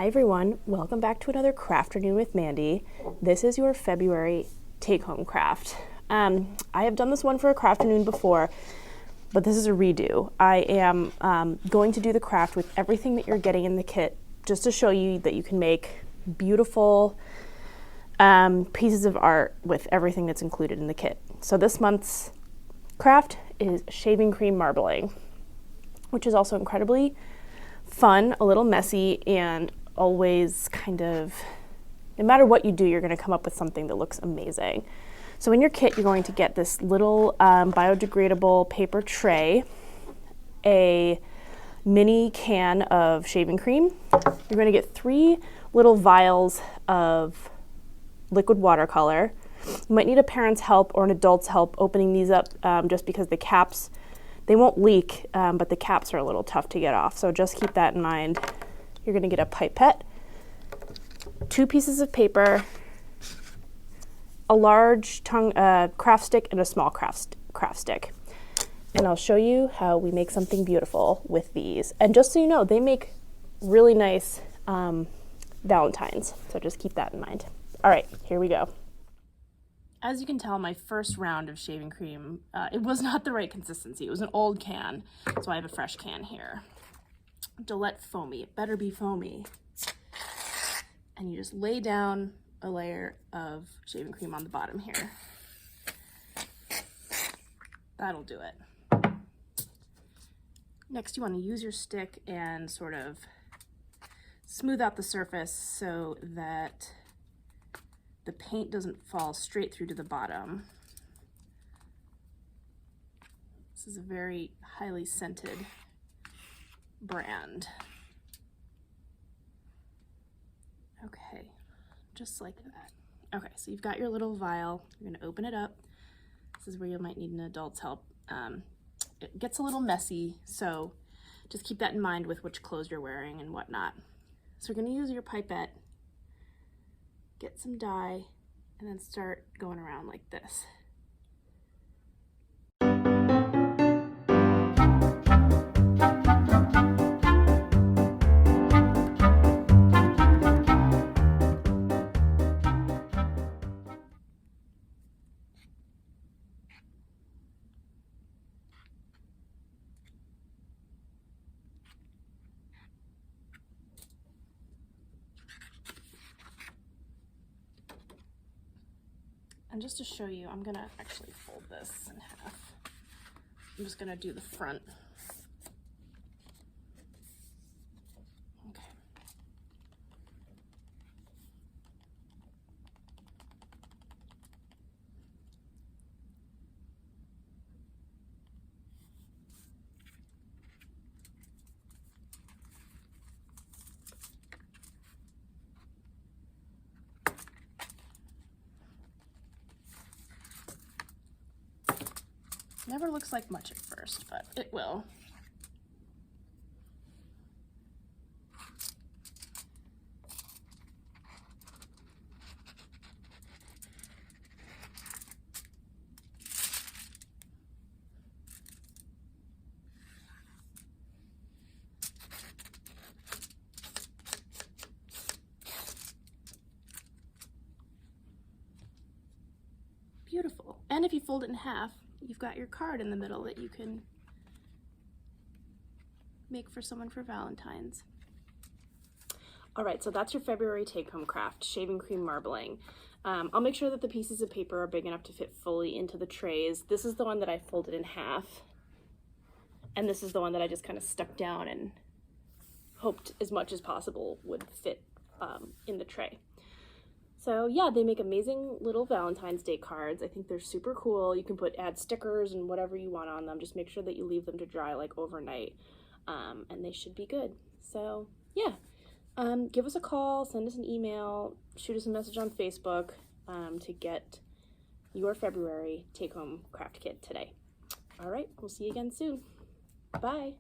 Hi everyone, welcome back to another Crafternoon with Mandy. This is your February take-home craft. I have done this one for a Crafternoon before, but this is a redo. I am going to do the craft with everything that you're getting in the kit, just to show you that you can make beautiful pieces of art with everything that's included in the kit. So this month's craft is shaving cream marbling, which is also incredibly fun, a little messy, and always kind of, no matter what you do, you're going to come up with something that looks amazing. So in your kit, you're going to get this little biodegradable paper tray, a mini can of shaving cream. You're going to get 3 little vials of liquid watercolor. You might need a parent's help or an adult's help opening these up just because the caps, they won't leak, but the caps are a little tough to get off. So just keep that in mind. You're going to get a pipette, 2 pieces of paper, a large craft stick, and a small craft stick. And I'll show you how we make something beautiful with these. And just so you know, they make really nice Valentines. So just keep that in mind. All right, here we go. As you can tell, my first round of shaving cream, it was not the right consistency. It was an old can, so I have a fresh can here. Gillette foamy, it better be foamy. And you just lay down a layer of shaving cream on the bottom here. That'll do it. Next, you want to use your stick and sort of smooth out the surface so that the paint doesn't fall straight through to the bottom. This is a very highly scented brand. Okay, just like that. Okay, so you've got your little vial. You're going to open it up. This is where you might need an adult's help. It gets a little messy, so just keep that in mind with which clothes you're wearing and whatnot. So you're going to use your pipette, get some dye, and then start going around like this. And just to show you, I'm gonna actually fold this in half. I'm just gonna do the front. Okay. Never looks like much at first, but it will. Beautiful. And if you fold it in half, you've got your card in the middle that you can make for someone for Valentine's. All right, so that's your February take-home craft, shaving cream marbling. I'll make sure that the pieces of paper are big enough to fit fully into the trays. This is the one that I folded in half, and this is the one that I just kind of stuck down and hoped as much as possible would fit in the tray. So yeah, they make amazing little Valentine's Day cards. I think they're super cool. You can add stickers and whatever you want on them. Just make sure that you leave them to dry like overnight, and they should be good. So yeah, give us a call, send us an email, shoot us a message on Facebook to get your February take-home craft kit today. All right, we'll see you again soon. Bye.